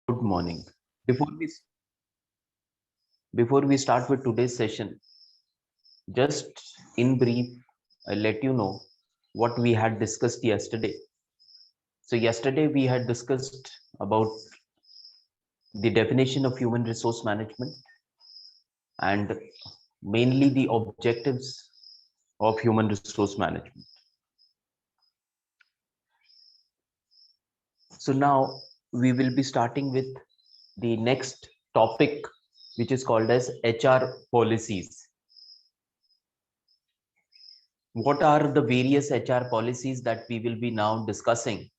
Good morning. Before we before we start with today's session, just in brief, I'll let you know what we had discussed yesterday. So yesterday we had discussed about the definition of human resource management and mainly the objectives of human resource management. So now we will be starting with the next topic, which is called as HR policies. What are the various HR policies that we will be now discussing?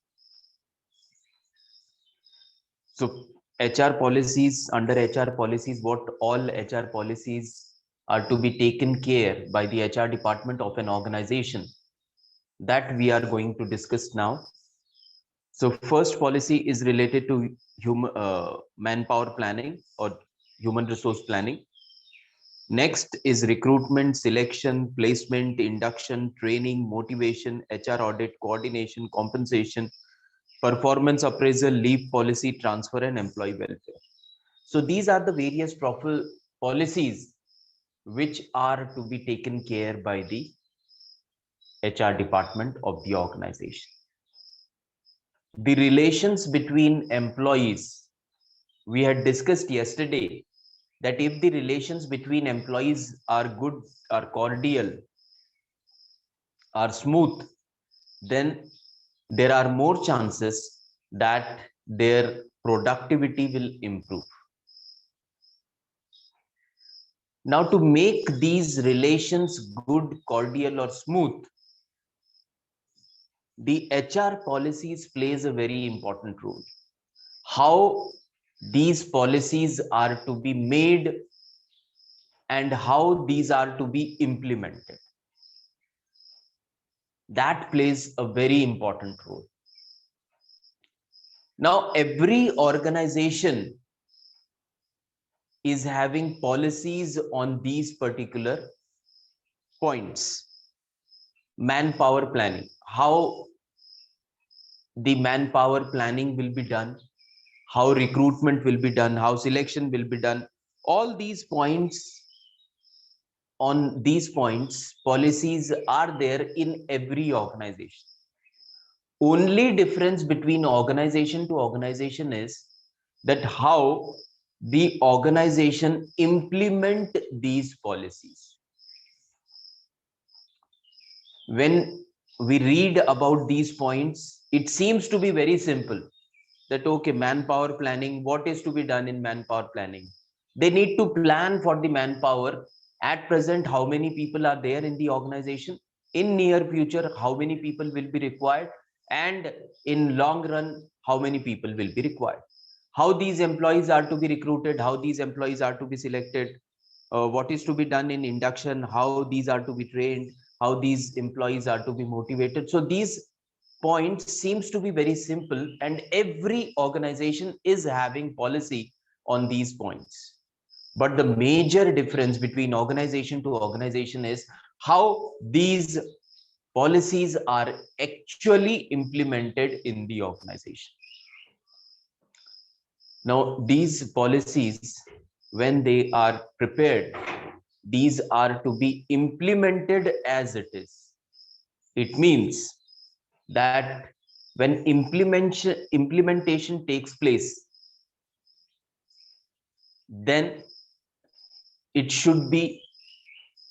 So HR policies, under HR policies, what all HR policies are to be taken care by the HR department of an organization, that we are going to discuss now. So first policy is related to manpower planning or human resource planning. Next is recruitment, selection, placement, induction, training, motivation, HR audit, coordination, compensation, performance appraisal, leave policy, transfer, and employee welfare. So these are the various policies which are to be taken care by the HR department of the organization. The relations between employees, we had discussed yesterday that if the relations between employees are good, are cordial, are smooth, then there are more chances that their productivity will improve. Now, to make these relations good, cordial, or smooth, the HR policies plays a very important role. How these policies are to be made and how these are to be implemented, that plays a very important role. Now, every organization is having policies on these particular points. Manpower planning, how the manpower planning will be done, how recruitment will be done, how selection will be done. All these points, on these points, policies are there in every organization. Only difference between organization to organization is that how the organization implement these policies. When we read about these points, it seems to be very simple that, okay, manpower planning, what is to be done in manpower planning? They need to plan for the manpower. At present, how many people are there in the organization? In near future, how many people will be required? And in long run, how many people will be required? How these employees are to be recruited, how these employees are to be selected, what is to be done in induction, how these are to be trained, how these employees are to be motivated. So these points seems to be very simple, and every organization is having policy on these points. But the major difference between organization to organization is how these policies are actually implemented in the organization. Now, these policies, when they are prepared, these are to be implemented as it is. It means that when implementation takes place, then it should be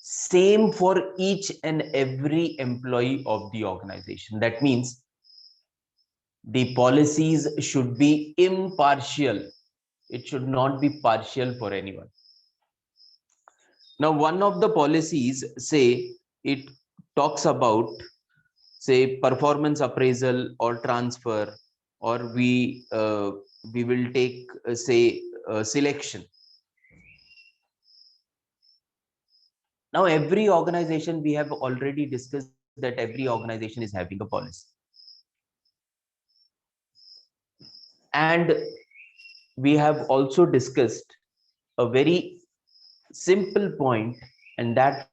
same for each and every employee of the organization. That means the policies should be impartial. It should not be partial for anyone. Now, one of the policies, say, it talks about, say, performance appraisal or transfer, or we will take, say, selection. Now, every organization, we have already discussed that every organization is having a policy. And we have also discussed a very simple point, and that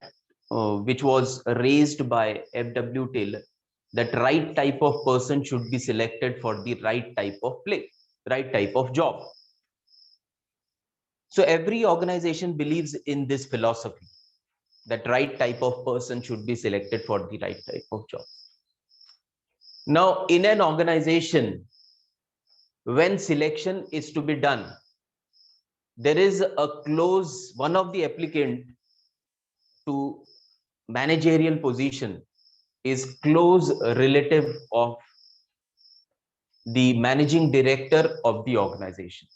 which was raised by F.W. Taylor, that right type of person should be selected for the right type of play, right type of job. So every organization believes in this philosophy that right type of person should be selected for the right type of job. Now, in an organization, when selection is to be done, there is a clause, one of the applicant to managerial position is close relative of the managing director of the organization.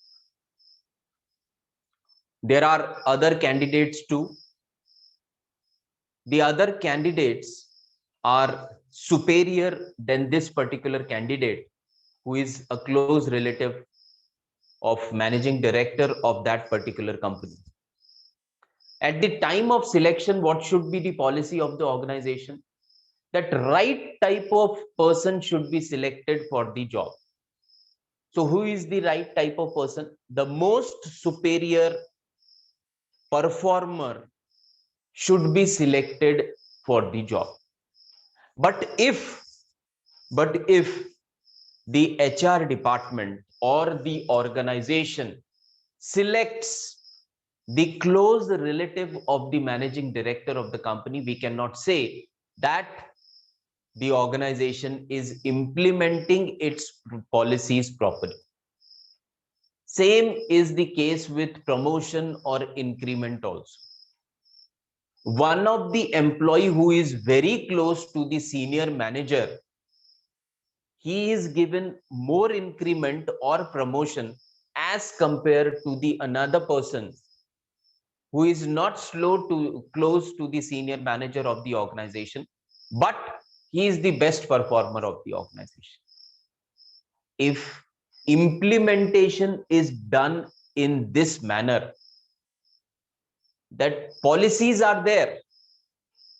There are other candidates too. The other candidates are superior than this particular candidate, who is a close relative of managing director of that particular company. At the time of selection, what should be the policy of the organization? That right type of person should be selected for the job. So who is the right type of person? The most superior performer should be selected for the job. But if the HR department or the organization selects the close relative of the managing director of the company, we cannot say that the organization is implementing its policies properly. Same is the case with promotion or increment also. One of the employee who is very close to the senior manager, he is given more increment or promotion as compared to the another person who is not close to the senior manager of the organization, but he is the best performer of the organization. If implementation is done in this manner, that policies are there,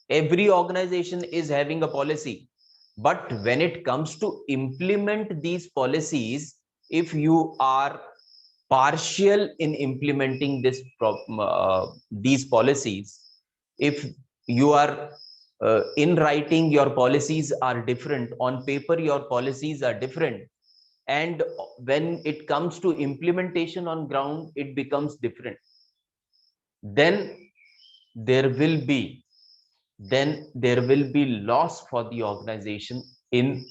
every organization is having a policy, but when it comes to implement these policies, if you are partial in implementing these policies, if you are in writing your policies are different, on paper your policies are different, and when it comes to implementation on ground it becomes different, then there will be loss for the organization in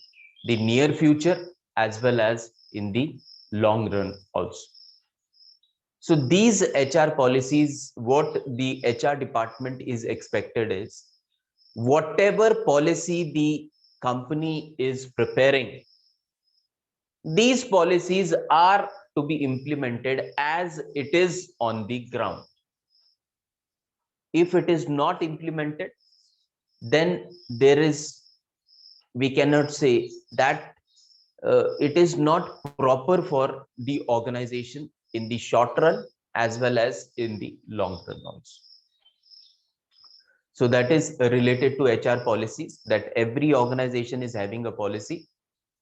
the near future as well as in the long run also. So these HR policies, what the HR department is expected is, whatever policy the company is preparing, these policies are to be implemented as it is on the ground. If it is not implemented, then we cannot say that it is not proper for the organization in the short run as well as in the long run also. So that is related to HR policies, that every organization is having a policy,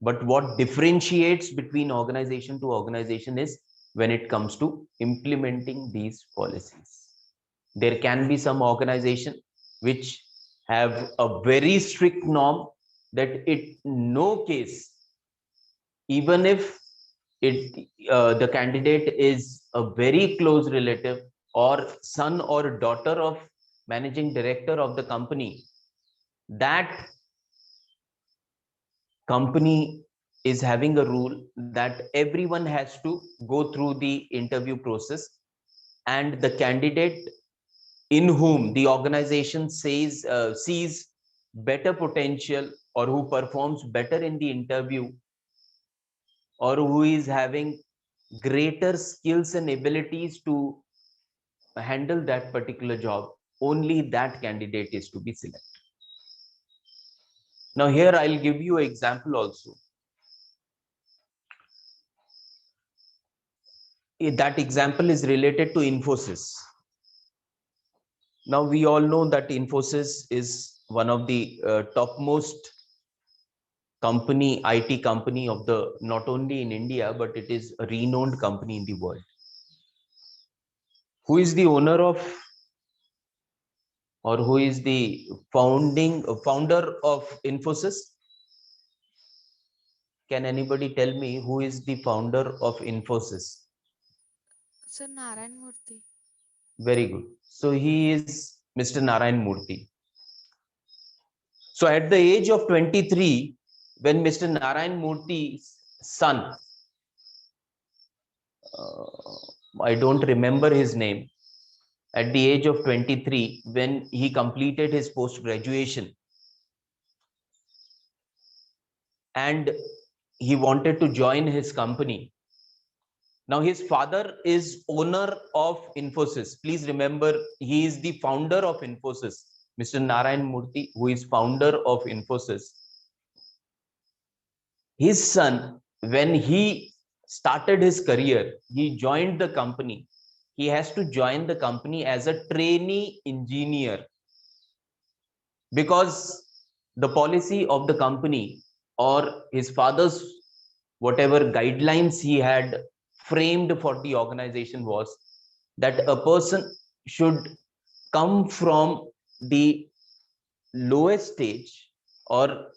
but what differentiates between organization to organization is when it comes to implementing these policies. There can be some organization which have a very strict norm that it no case, even if the candidate is a very close relative or son or daughter of managing director of the company, that company is having a rule that everyone has to go through the interview process, and the candidate in whom the organization sees better potential or who performs better in the interview or who is having greater skills and abilities to handle that particular job, only that candidate is to be selected. Now here I'll give you an example also. That example is related to Infosys. Now we all know that Infosys is one of the topmost IT company of the, not only in India, but it is a renowned company in the world. Who is the owner of, or who is the founder of Infosys? Can anybody tell me who is the founder of Infosys? Sir Narayan Murthy. Very good. So he is Mr. Narayan Murthy. So at the age of 23, when Mr. Narayan Murthy's son, I don't remember his name, at the age of 23, when he completed his post graduation and he wanted to join his company. Now his father is owner of Infosys. Please remember, he is the founder of Infosys, Mr. Narayan Murthy, who is founder of Infosys. His son, when he started his career, he joined the company. He has to join the company as a trainee engineer, because the policy of the company or his father's whatever guidelines he had framed for the organization was that a person should come from the lowest stage, or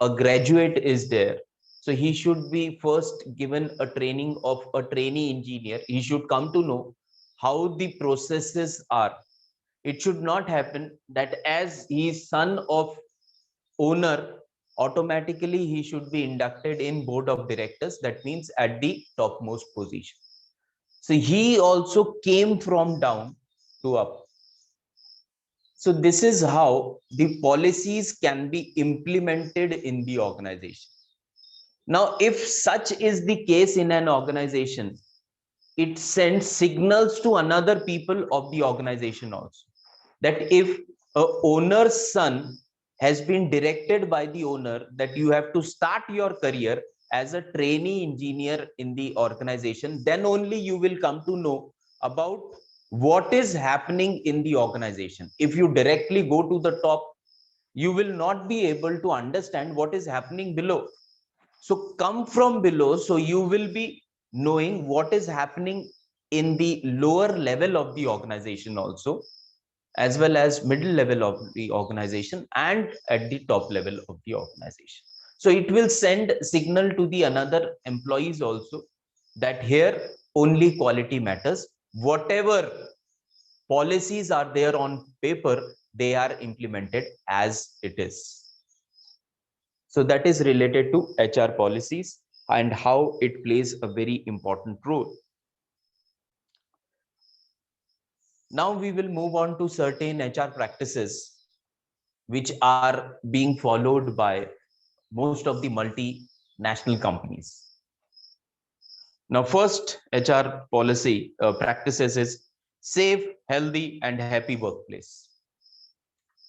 a graduate is there, so he should be first given a training of a trainee engineer. He should come to know how the processes are. It should not happen that as he is son of owner, automatically he should be inducted in board of directors. That means at the topmost position. So he also came from down to up. So this is how the policies can be implemented in the organization. Now, if such is the case in an organization, it sends signals to another people of the organization also, that if a owner's son has been directed by the owner that you have to start your career as a trainee engineer in the organization, then only you will come to know about what is happening in the organization. If you directly go to the top, you will not be able to understand what is happening below. So come from below, so you will be knowing what is happening in the lower level of the organization also, as well as middle level of the organization and at the top level of the organization. So it will send signal to the another employees also that here only quality matters. Whatever policies are there on paper, they are implemented as it is. So that is related to HR policies and how it plays a very important role. Now we will move on to certain HR practices which are being followed by most of the multinational companies. Now, first HR policy practices is safe, healthy, and happy workplace.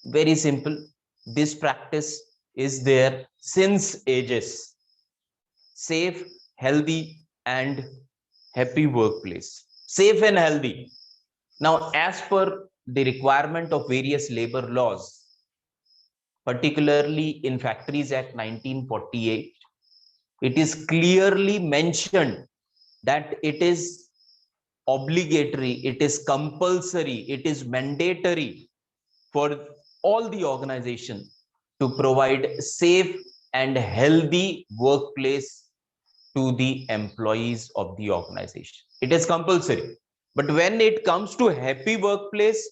Very simple. This practice is there since ages. Safe, healthy, and happy workplace. Safe and healthy. Now, as per the requirement of various labor laws, particularly in Factories Act 1948, it is clearly mentioned that it is obligatory, it is compulsory, it is mandatory for all the organization to provide safe and healthy workplace to the employees of the organization. It is compulsory. But when it comes to happy workplace,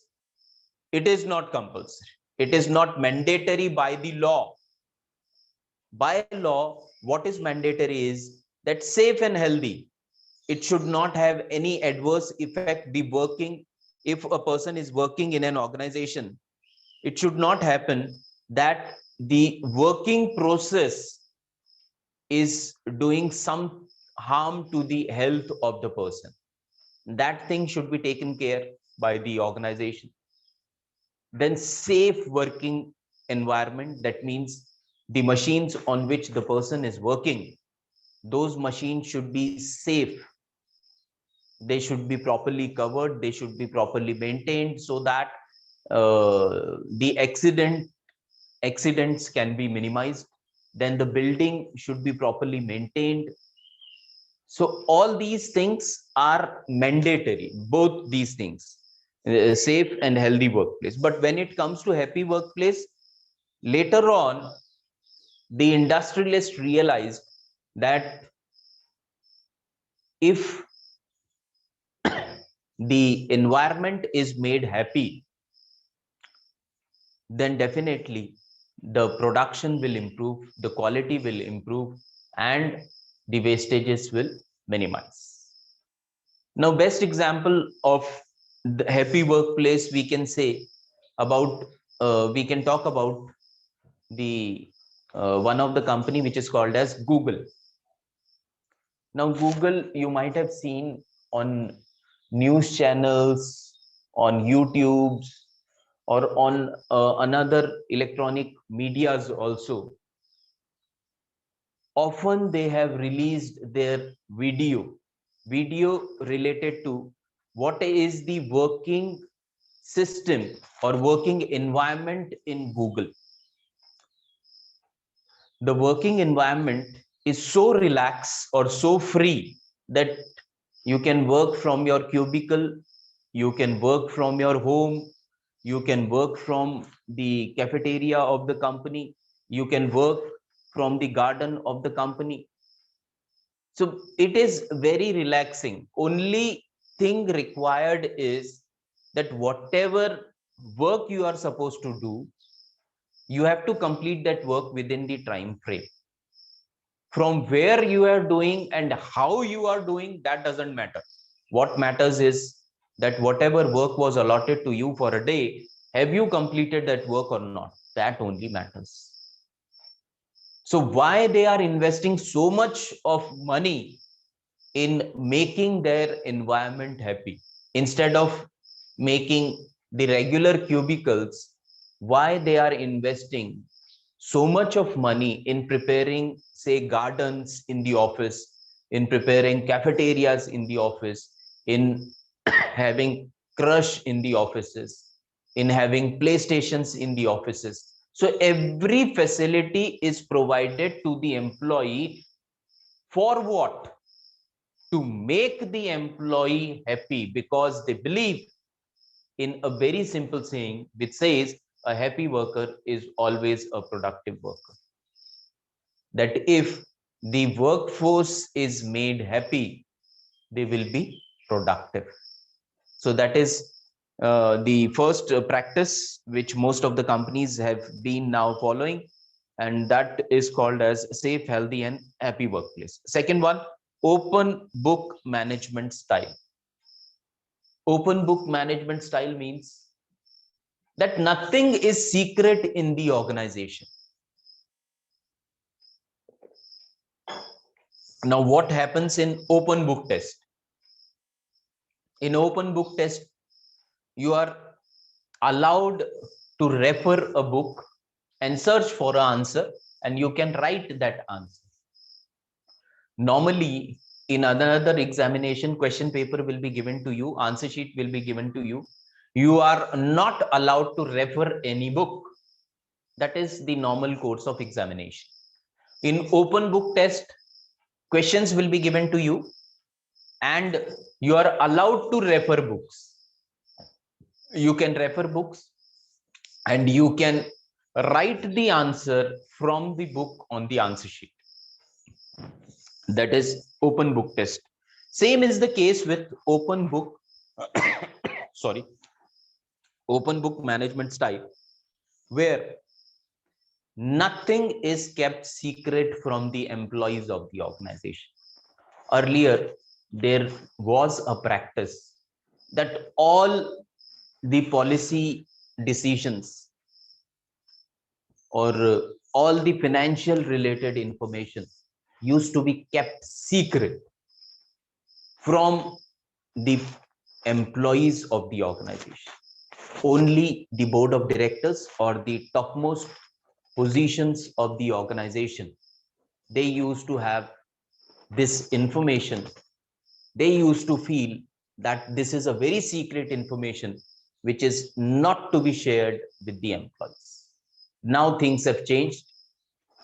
it is not compulsory. It is not mandatory by the law. By law, what is mandatory is that safe and healthy, it should not have any adverse effect. The working, if a person is working in an organization, it should not happen that the working process is doing some harm to the health of the person. That thing should be taken care by the organization. Then safe working environment, that means the machines on which the person is working, those machines should be safe. They should be properly covered, they should be properly maintained, so that the accidents can be minimized. Then the building should be properly maintained. So all these things are mandatory, both these things, safe and healthy workplace. But when it comes to happy workplace, later on, the industrialists realized that if the environment is made happy, then definitely the production will improve, the quality will improve, and the wastages will minimize. Now, best example of the happy workplace we can say about, we can talk about the one of the company which is called as Google. Now, Google, you might have seen on news channels, on YouTube, or on another electronic medias also. Often they have released their video related to what is the working system or working environment in Google. The working environment is so relaxed or so free that you can work from your cubicle, you can work from your home, you can work from the cafeteria of the company, you can work from the garden of the company. So it is very relaxing. Only thing required is that whatever work you are supposed to do, you have to complete that work within the time frame. From where you are doing and how you are doing, that doesn't matter. What matters is that whatever work was allotted to you for a day, have you completed that work or not? That only matters. So why they are investing so much of money in making their environment happy instead of making the regular cubicles? Why they are investing so much of money in preparing, say, gardens in the office, in preparing cafeterias in the office, in having crush in the offices, in having playstations in the offices? So every facility is provided to the employee for what? To make the employee happy, because they believe in a very simple saying which says a happy worker is always a productive worker. That if the workforce is made happy, they will be productive. So that is the first practice which most of the companies have been now following, and that is called as safe, healthy, and happy workplace. Second one, open book management style. Open book management style means that nothing is secret in the organization. Now, what happens in open book test? In open book test, you are allowed to refer a book and search for an answer, and you can write that answer. Normally, in another examination, question paper will be given to you, answer sheet will be given to you. You are not allowed to refer any book. That is the normal course of examination. In open book test, questions will be given to you and you are allowed to refer books. You can refer books and you can write the answer from the book on the answer sheet. That is open book test. Same is the case with open book sorry, open book management style, where nothing is kept secret from the employees of the organization. Earlier, there was a practice that all the policy decisions or all the financial related information used to be kept secret from the employees of the organization. Only the board of directors or the topmost positions of the organization, they used to have this information. They used to feel that this is a very secret information which is not to be shared with the employees. Now things have changed.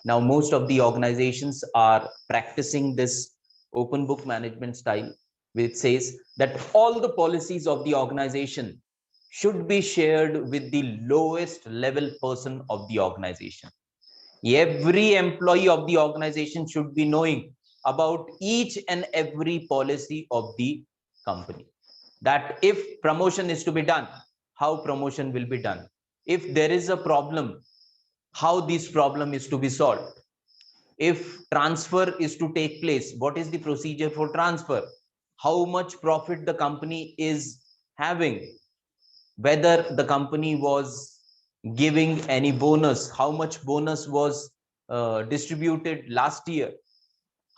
Now most of the organizations are practicing this open book management style, which says that all the policies of the organization should be shared with the lowest level person of the organization. Every employee of the organization should be knowing about each and every policy of the company. that if promotion is to be done, how promotion will be done. If there is a problem, how this problem is to be solved. If transfer is to take place, what is the procedure for transfer? How much profit the company is having? Whether the company was giving any bonus, how much bonus was distributed last year,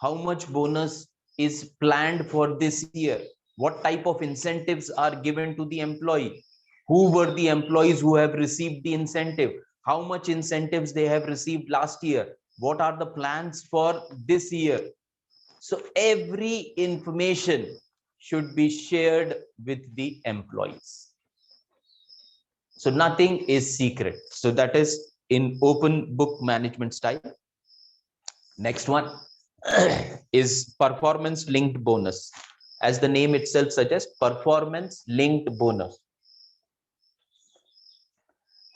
how much bonus is planned for this year, what type of incentives are given to the employee, who were the employees who have received the incentive, how much incentives they have received last year, what are the plans for this year. So every information should be shared with the employees. So nothing is secret. So that is in open book management style. Next one is performance linked bonus. As the name itself suggests, performance linked bonus.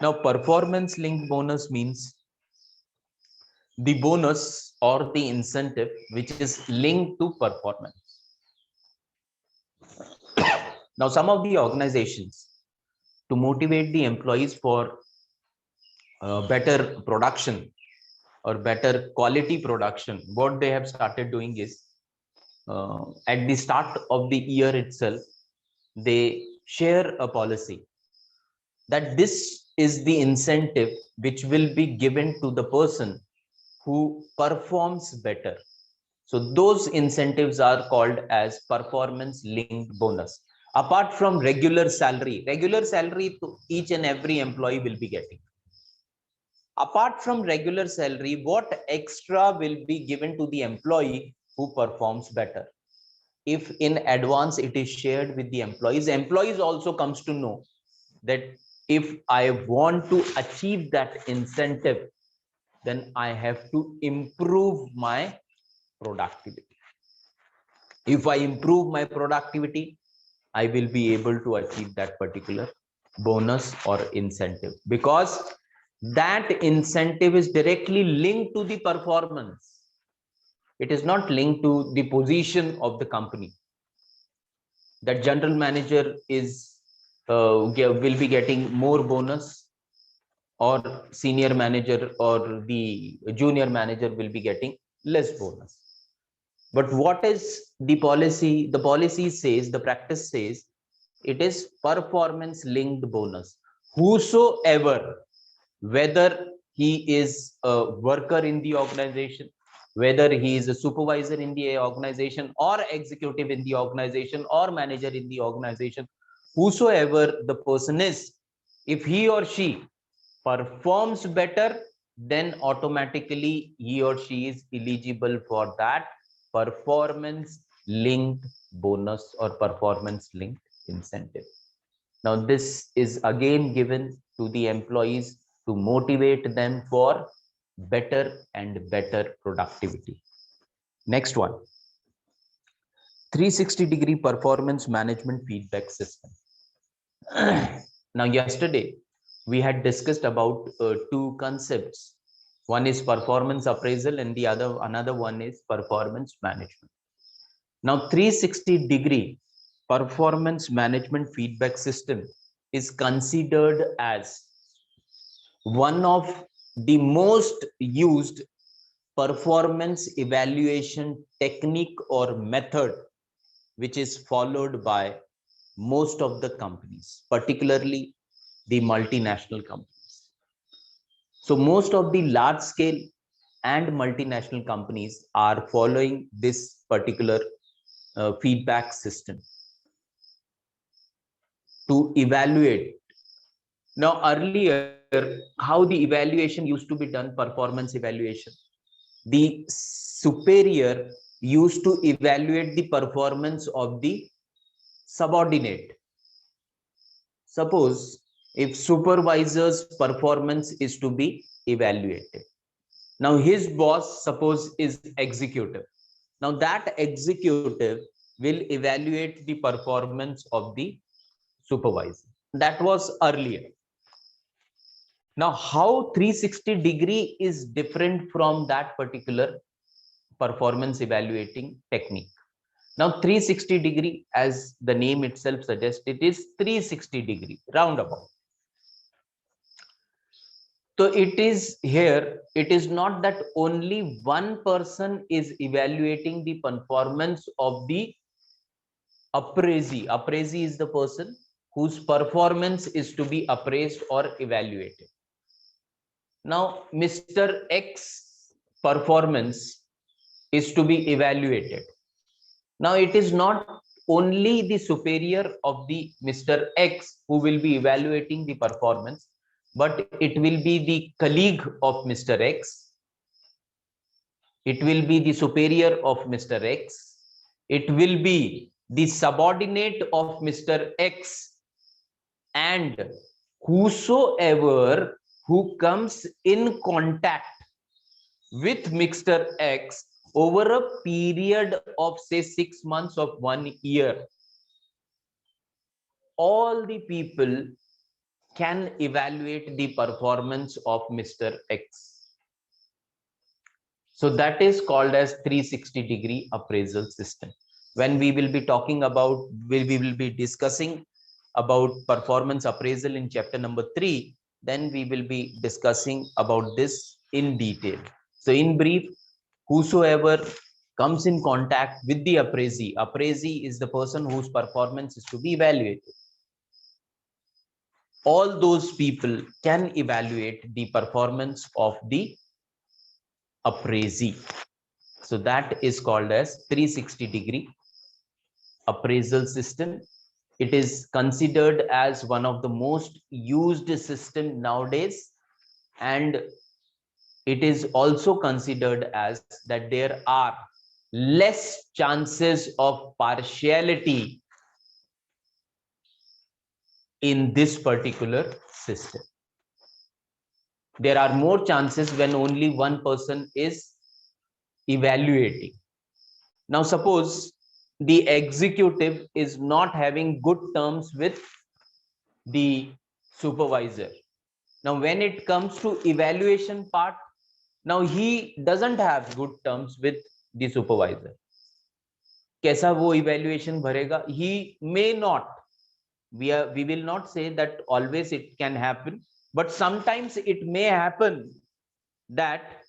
Now, performance linked bonus means the bonus or the incentive which is linked to performance. Now, some of the organizations, to motivate the employees for better production or better quality production, what they have started doing is at the start of the year itself, they share a policy that this is the incentive which will be given to the person who performs better. So those incentives are called as performance linked bonus. Apart from regular salary to each and every employee will be getting. Apart from regular salary, what extra will be given to the employee who performs better? If in advance it is shared with the employees also comes to know that if I want to achieve that incentive, then I have to improve my productivity. If I improve my productivity, I will be able to achieve that particular bonus or incentive, because that incentive is directly linked to the performance. It is not linked to the position of the company. That general manager is will be getting more bonus, or senior manager or the junior manager will be getting less bonus. But what is the policy? The policy says, the practice says, it is performance linked bonus. Whosoever, whether he is a worker in the organization, whether he is a supervisor in the organization, or executive in the organization, or manager in the organization, whosoever the person is, if he or she performs better, then automatically he or she is eligible for that performance linked bonus or performance linked incentive. Now, this is again given to the employees to motivate them for better and better productivity. Next one, 360-degree performance management feedback system. Now, yesterday we had discussed about two concepts. One is performance appraisal and the another one is performance management. Now, 360-degree performance management feedback system is considered as one of the most used performance evaluation technique or method which is followed by most of the companies, particularly the multinational companies. So most of the large scale and multinational companies are following this particular feedback system to evaluate. Now, earlier, how the evaluation used to be done, performance evaluation, the superior used to evaluate the performance of the subordinate. Suppose if supervisor's performance is to be evaluated. Now his boss, suppose, is executive. Now that executive will evaluate the performance of the supervisor. That was earlier. Now how 360-degree is different from that particular performance evaluating technique? Now 360 degree, as the name itself suggests, it is 360 degree roundabout. So it is here, it is not that only one person is evaluating the performance of the appraisee. Appraisee is the person whose performance is to be appraised or evaluated. Now, Mr. X performance is to be evaluated. Now, it is not only the superior of the Mr. X who will be evaluating the performance, but it will be the colleague of Mr. X. It will be the superior of Mr. X. It will be the subordinate of Mr. X, and whosoever who comes in contact with Mr. X over a period of say 6 months of 1 year, all the people can evaluate the performance of Mr. X. So that is called as 360 degree appraisal system. When we will be talking about, we will be discussing about performance appraisal in chapter number 3, then we will be discussing about this in detail. So in brief, whosoever comes in contact with the appraisee, appraisee is the person whose performance is to be evaluated. All those people can evaluate the performance of the appraisee. So that is called as 360 degree appraisal system. It is considered as one of the most used system nowadays, and it is also considered as that there are less chances of partiality in this particular system. There are more chances when only one person is evaluating. Now suppose the executive is not having good terms with the supervisor. Now when it comes to evaluation part, now he doesn't have good terms with the supervisor. कैसा वो evaluation भरेगा? He may not. We will not say that always it can happen, but sometimes it may happen that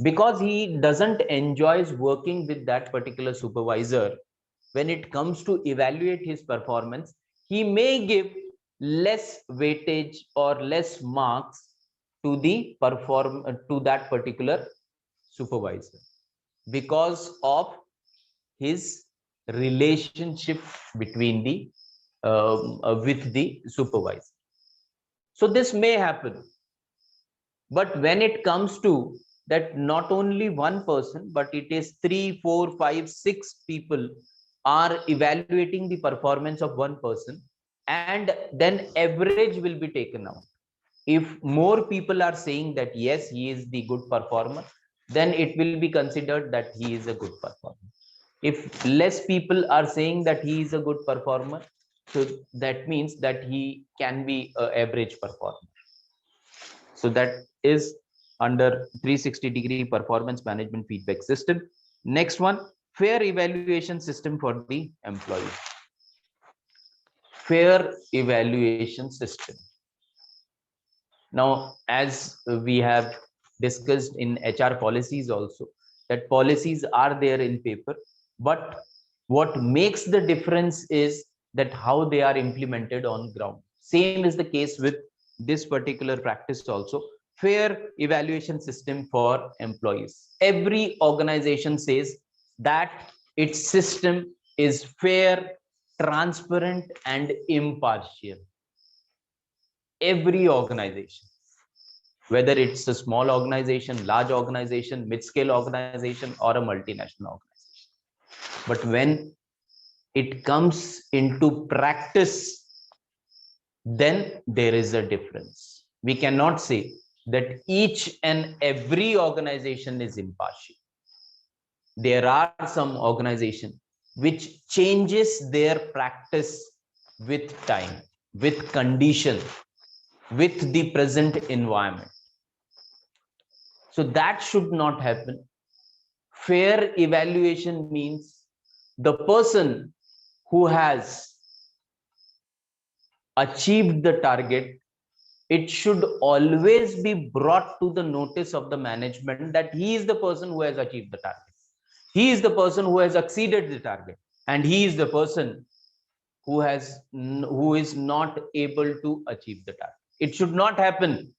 because he doesn't enjoys working with that particular supervisor, when it comes to evaluate his performance, he may give less weightage or less marks to the to that particular supervisor because of his relationship between the with the supervisor. So this may happen, but when it comes to that, not only one person, but it is 3, 4, 5, 6 people are evaluating the performance of one person, and then average will be taken out. If more people are saying that yes, he is the good performer, then it will be considered that he is a good performer. If less people are saying that he is a good performer, so that means that he can be an average performer. So that is under 360 degree performance management feedback system. Next one, fair evaluation system for the employee. Fair evaluation system. Now, as we have discussed in HR policies also, that policies are there in paper, but what makes the difference is that how they are implemented on ground. Same is the case with this particular practice also. Fair evaluation system for employees. Every organization says that its system is fair, transparent, and impartial. Every organization, whether it's a small organization, large organization, mid-scale organization, or a multinational organization. But when it comes into practice, then there is a difference. We cannot say that each and every organization is impartial. There are some organizations which changes their practice with time, with condition, with the present environment. So that should not happen. Fair evaluation means the person who has achieved the target, it should always be brought to the notice of the management that he is the person who has achieved the target. He is the person who has exceeded the target, and he is the person who is not able to achieve the target. It should not happen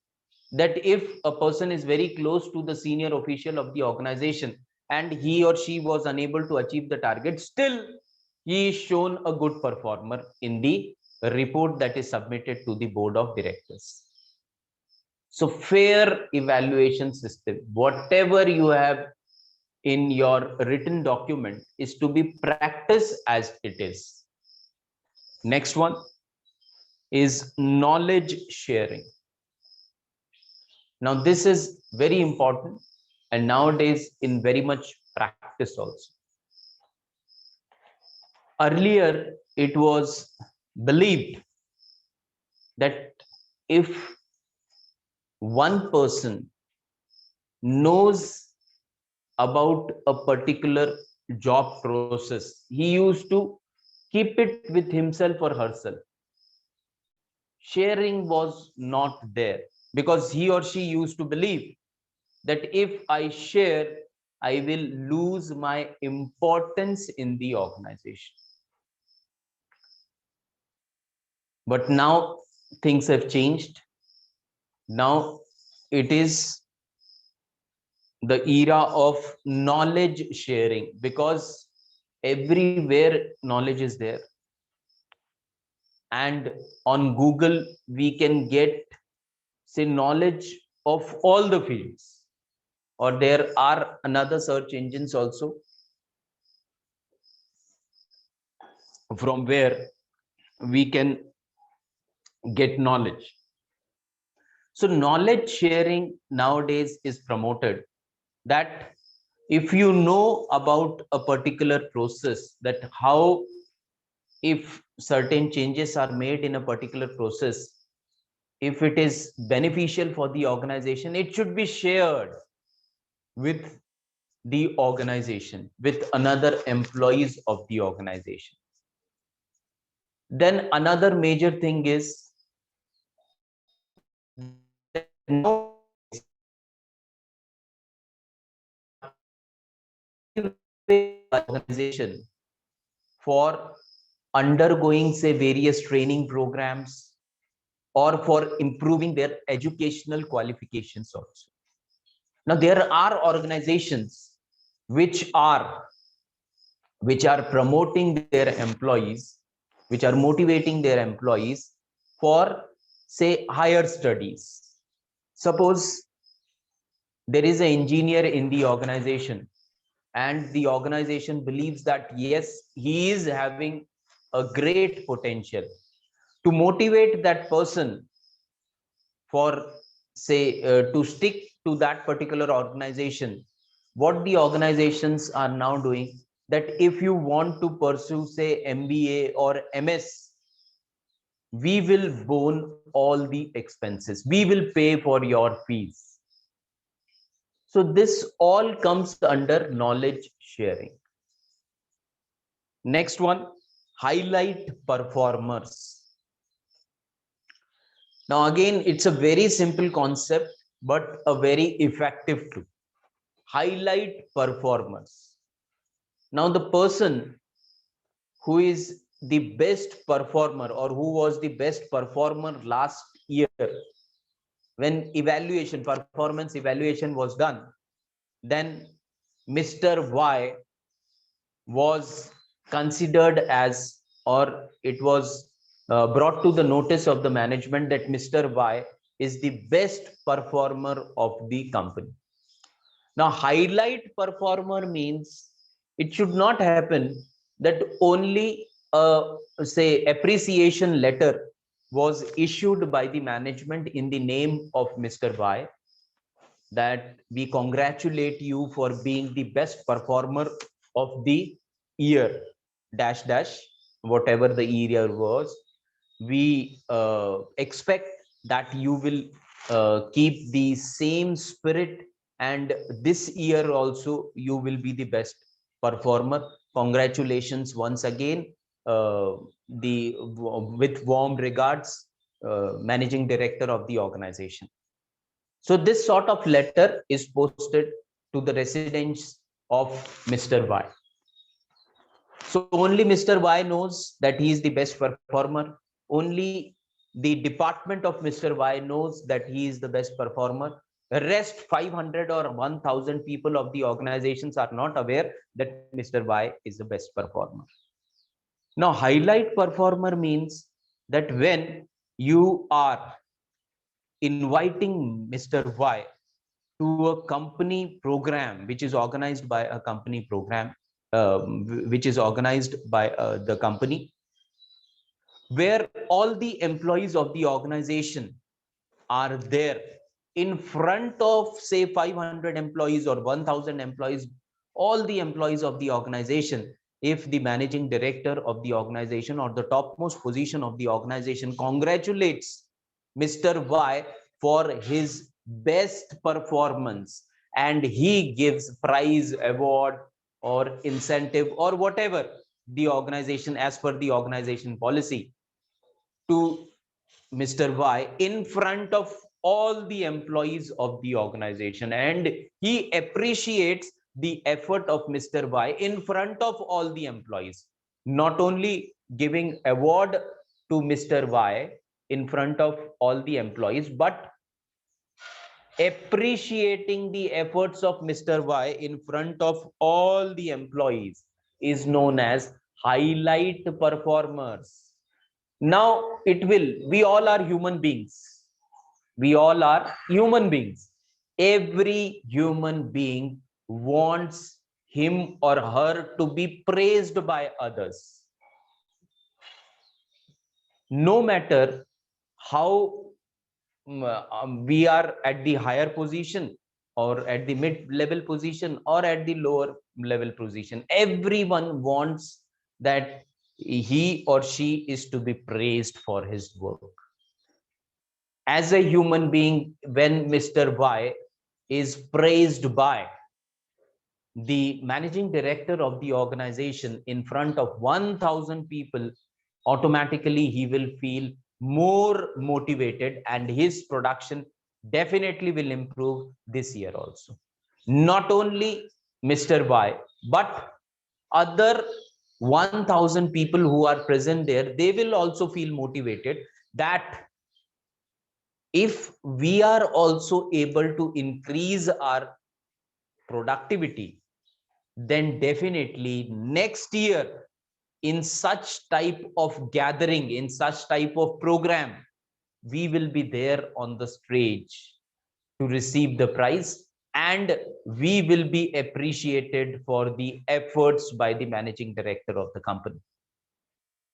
that if a person is very close to the senior official of the organization and he or she was unable to achieve the target, still he is shown a good performer in the report that is submitted to the board of directors. So fair evaluation system, whatever you have in your written document, is to be practiced as it is. Next one is knowledge sharing. Now this is very important, and nowadays in very much practice also. Earlier it was believed that if one person knows about a particular job process, he used to keep it with himself or herself. Sharing was not there because he or she used to believe that if I share, I will lose my importance in the organization. But now things have changed. Now it is the era of knowledge sharing, because everywhere knowledge is there, and on Google we can get, say, knowledge of all the fields, or there are another search engines also from where we can get knowledge. So knowledge sharing nowadays is promoted, that if you know about a particular process, that how, if certain changes are made in a particular process, if it is beneficial for the organization, it should be shared with the organization, with another employees of the organization. Then another major thing is that nowadays organization for undergoing, say, various training programs or for improving their educational qualifications also. Now there are organizations which are promoting their employees, which are motivating their employees for, say, higher studies. Suppose there is an engineer in the organization, and the organization believes that yes, he is having a great potential. To motivate that person for, say, to stick to that particular organization, what the organizations are now doing, that if you want to pursue, say, MBA or MS, we will bone all the expenses, we will pay for your fees. So this all comes under knowledge sharing. Next one, highlight performers. Now again, it's a very simple concept, but a very effective tool. Highlight performers. Now the person who is the best performer, or who was the best performer last year, when performance evaluation was done, then Mr. Y was considered as, or it was brought to the notice of the management that Mr. Y is the best performer of the company. Now, highlight performer means it should not happen that only say, appreciation letter was issued by the management in the name of Mr. Y, that we congratulate you for being the best performer of the year dash dash, whatever the year was. We expect that you will keep the same spirit, and this year also you will be the best performer. Congratulations once again. With warm regards, Managing Director of the organization. So this sort of letter is posted to the residence of Mr. Y. So only Mr. Y knows that he is the best performer. Only the department of Mr. Y knows that he is the best performer. The rest 500 or 1000 people of the organizations are not aware that Mr. Y is the best performer. Now, highlight performer means that when you are inviting Mr. Y to a company program, which is organized by a company program, which is organized by the company, where all the employees of the organization are there in front of, say, 500 employees or 1000 employees, all the employees of the organization. If the managing director of the organization or the topmost position of the organization congratulates Mr. Y for his best performance, and he gives prize, award, or incentive, or whatever the organization, as per the organization policy, to Mr. Y in front of all the employees of the organization, and he appreciates the effort of Mr. Y in front of all the employees, not only giving award to Mr. Y in front of all the employees, but appreciating the efforts of Mr. Y in front of all the employees is known as highlight performers. Now it will, we all are human beings. We all are human beings. Every human being wants him or her to be praised by others. No matter how we are at the higher position or at the mid-level position or at the lower level position, everyone wants that he or she is to be praised for his work. As a human being, when Mr. Y is praised by the managing director of the organization in front of 1000 people, automatically he will feel more motivated, and his production definitely will improve this year also. Not only Mr. Y, but other 1000 people who are present there, they will also feel motivated that if we are also able to increase our productivity, then definitely next year in such type of gathering, in such type of program, we will be there on the stage to receive the prize, and we will be appreciated for the efforts by the managing director of the company.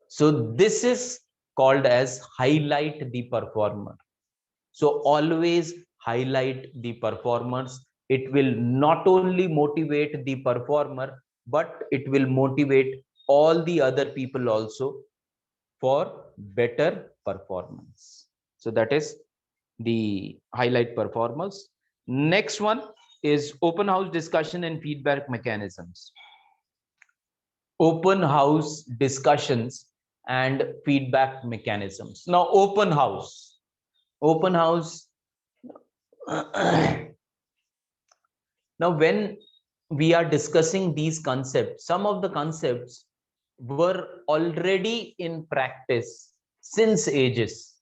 So this is called as highlight the performer. So always highlight the performers. It will not only motivate the performer, but it will motivate all the other people also for better performance. So that is the highlight performers. Next one is open house discussion and feedback mechanisms. Open house discussions and feedback mechanisms. Now, open house. Open house. Now, when we are discussing these concepts, some of the concepts were already in practice since ages.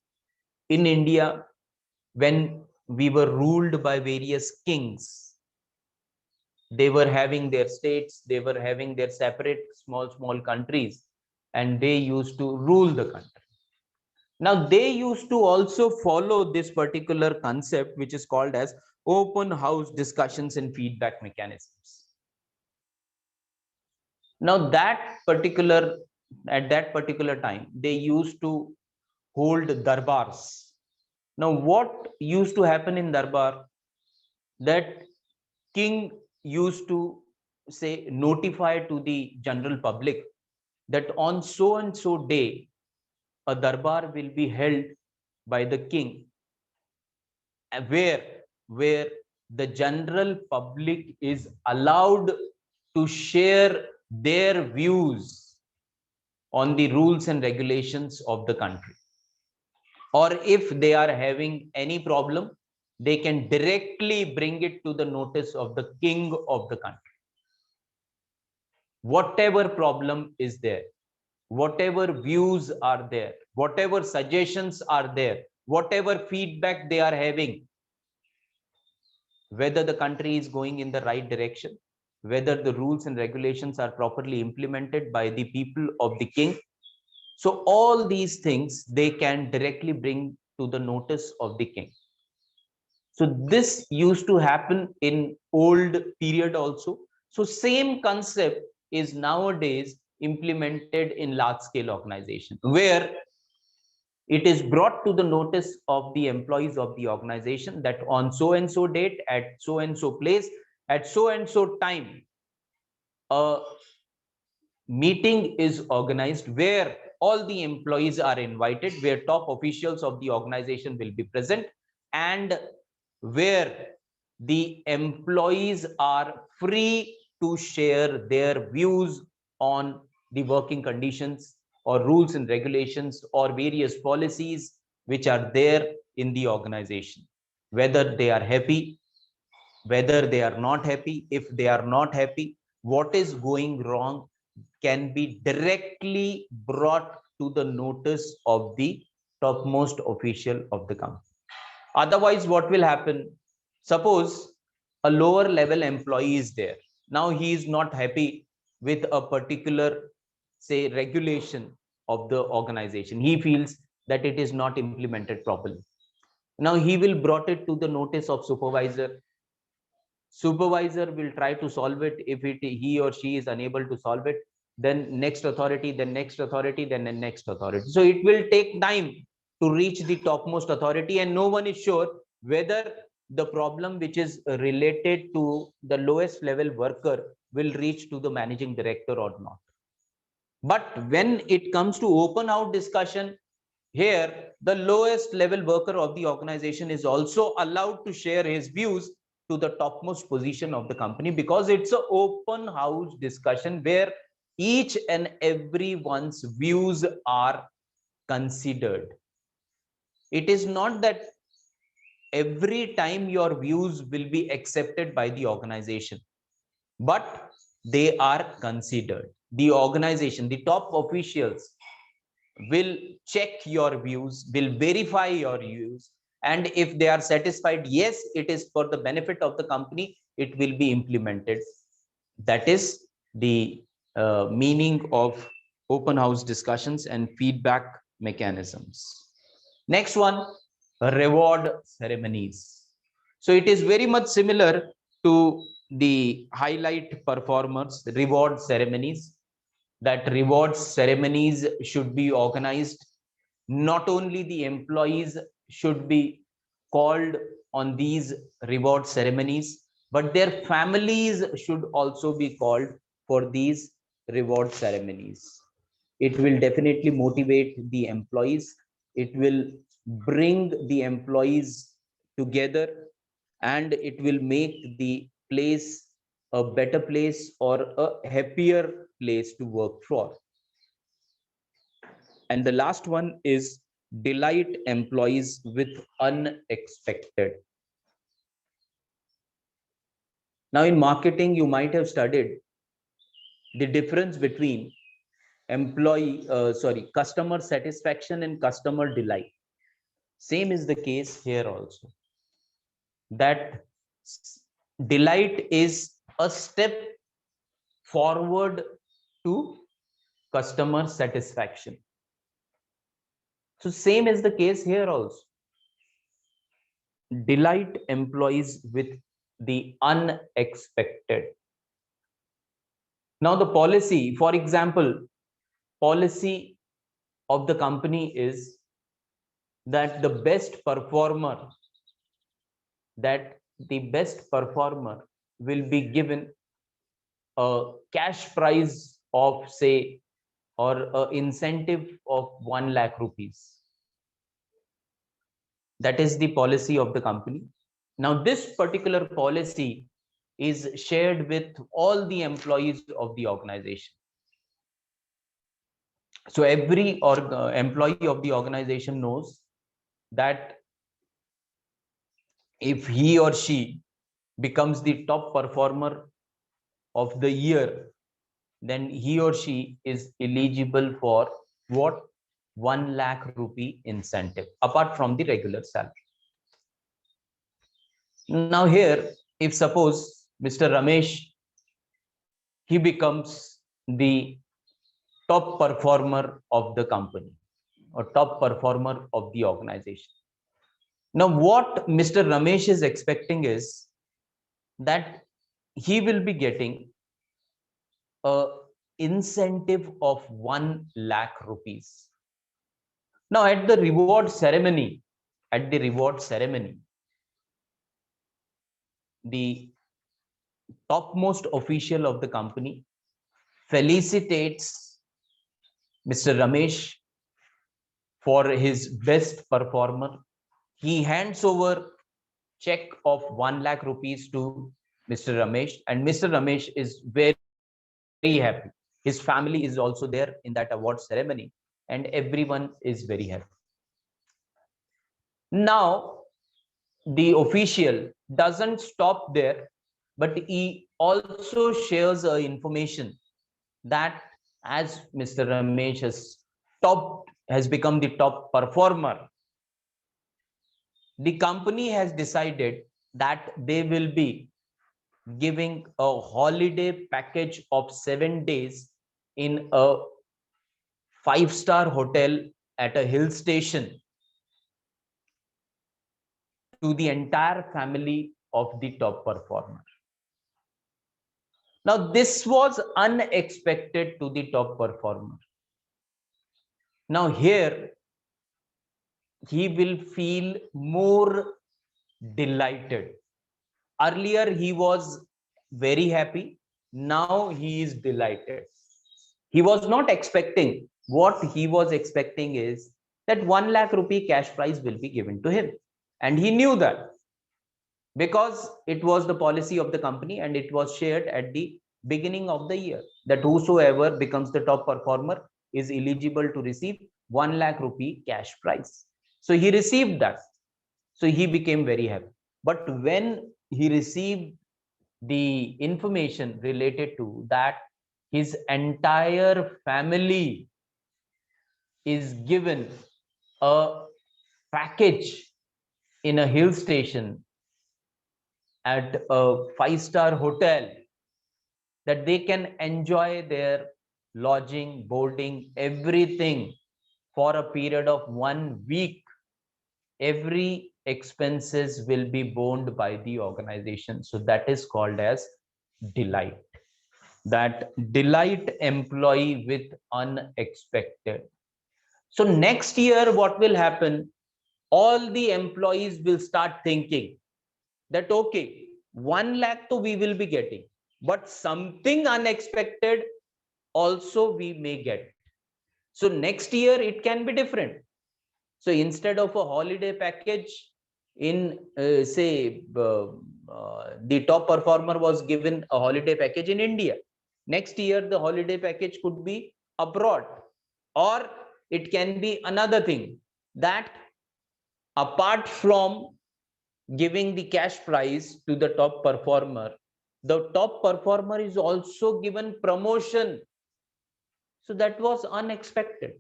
In India, when we were ruled by various kings, they were having their states, they were having their separate small countries, and they used to rule the country. Now, they used to also follow this particular concept, which is called as open house discussions and feedback mechanisms. Now, at that particular time, they used to hold darbars. Now, what used to happen in darbar? That king used to say, notify to the general public that on so and so day, a darbar will be held by the king, where the general public is allowed to share their views on the rules and regulations of the country. Or if they are having any problem, they can directly bring it to the notice of the king of the country. Whatever problem is there, whatever views are there, whatever suggestions are there, whatever feedback they are having, whether the country is going in the right direction, whether the rules and regulations are properly implemented by the people of the king. So all these things they can directly bring to the notice of the king. So this used to happen in old period also. So same concept is nowadays implemented in large scale organization, where it is brought to the notice of the employees of the organization that on so and so date, at so and so place, at so and so time, a meeting is organized where all the employees are invited, where top officials of the organization will be present, and where the employees are free to share their views on the working conditions or rules and regulations or various policies which are there in the organization, whether they are happy, whether they are not happy. If they are not happy, what is going wrong can be directly brought to the notice of the topmost official of the company. Otherwise, what will happen? Suppose a lower level employee is there. Now he is not happy with a particular, say, regulation of the organization. He feels that it is not implemented properly. Now he will brought it to the notice of supervisor. Supervisor will try to solve it. If he or she is unable to solve it, then next authority, then next authority, then the next authority. So it will take time to reach the topmost authority, and no one is sure whether the problem which is related to the lowest level worker will reach to the managing director or not. But when it comes to open out discussion, here the lowest level worker of the organization is also allowed to share his views to the topmost position of the company, because it's an open house discussion where each and everyone's views are considered. It is not that every time your views will be accepted by the organization, but they are considered. The organization, the top officials will check your views, will verify your views, and if they are satisfied, yes, it is for the benefit of the company, it will be implemented. That is the meaning of open house discussions and feedback mechanisms. Next one, reward ceremonies. So it is very much similar to the highlight performers, reward ceremonies. That reward ceremonies should be organized. Not only the employees should be called on these reward ceremonies, but their families should also be called for these reward ceremonies. It will definitely motivate the employees. It will bring the employees together, and it will make the place a better place or a happier place to work for. And the last one is delight employees with unexpected. Now, in marketing, you might have studied the difference between customer satisfaction and customer delight. Same is the case here also. That delight is a step forward to customer satisfaction. So same is the case here also. Delight employees with the unexpected. Now the policy, for example, policy of the company is that the best performer will be given a cash prize of, say, or an incentive of 1 lakh rupees. That is the policy of the company. Now, this particular policy is shared with all the employees of the organization. So every employee of the organization knows that if he or she becomes the top performer of the year, then he or she is eligible for what? 1 lakh rupee incentive apart from the regular salary. Now here, if suppose Mr. Ramesh, he becomes the top performer of the company or top performer of the organization. Now what Mr. Ramesh is expecting is that he will be getting a incentive of 1 lakh rupees. Now at the reward ceremony, the topmost official of the company felicitates Mr. Ramesh for his best performer. He hands over check of 1 lakh rupees to Mr. Ramesh, and Mr. Ramesh is very happy. His family is also there in that award ceremony, and everyone is very happy. Now, the official doesn't stop there, but he also shares information that as Mr. Ramesh has become the top performer, the company has decided that they will be giving a holiday package of 7 days in a 5-star hotel at a hill station to the entire family of the top performer. Now, this was unexpected to the top performer. Now, here he will feel more delighted. Earlier, he was very happy. Now, he is delighted. He was not expecting. What he was expecting is that 1 lakh rupee cash prize will be given to him. And he knew that because it was the policy of the company and it was shared at the beginning of the year that whosoever becomes the top performer is eligible to receive 1 lakh rupee cash prize. So he received that. So he became very happy. But when he received the information related to that his entire family is given a package in a hill station at a 5-star hotel, that they can enjoy their lodging, boarding, everything for a period of 1 week. Every expenses will be borne by the organization. So that is called as delight. That delight employee with unexpected. So next year, what will happen? All the employees will start thinking that, okay, 1 lakh we will be getting, but something unexpected also we may get. So next year it can be different. So instead of a holiday package in the top performer was given a holiday package in India, next year the holiday package could be abroad, or it can be another thing that apart from giving the cash prize to the top performer, the top performer is also given promotion. So that was unexpected.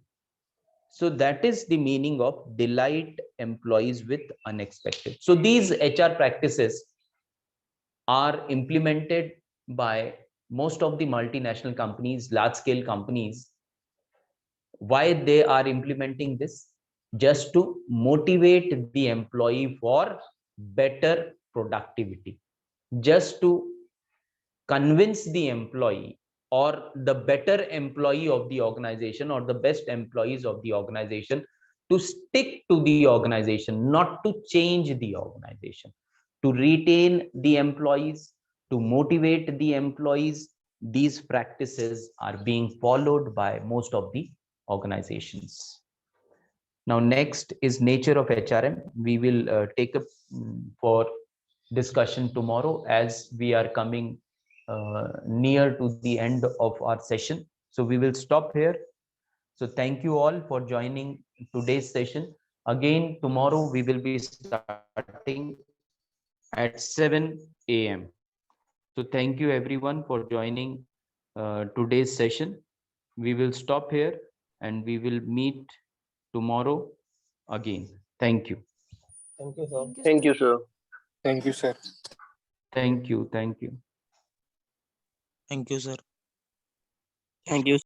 So that is the meaning of delight employees with unexpected. So these HR practices are implemented by most of the multinational companies, large scale companies. Why they are implementing this? Just to motivate the employee for better productivity, just to convince the employee or the better employee of the organization or the best employees of the organization to stick to the organization, not to change the organization, to retain the employees, to motivate the employees. These practices are being followed by most of the organizations. Now, next is nature of HRM. We will take up for discussion tomorrow, as we are coming near to the end of our session. So we will stop here. So thank you all for joining today's session. Again, tomorrow we will be starting at 7 a.m. So thank you everyone for joining today's session. We will stop here and we will meet tomorrow again. Thank you. Thank you, sir. Thank you, sir. Thank you, sir. Thank you. Thank you. Thank you, sir. Thank you.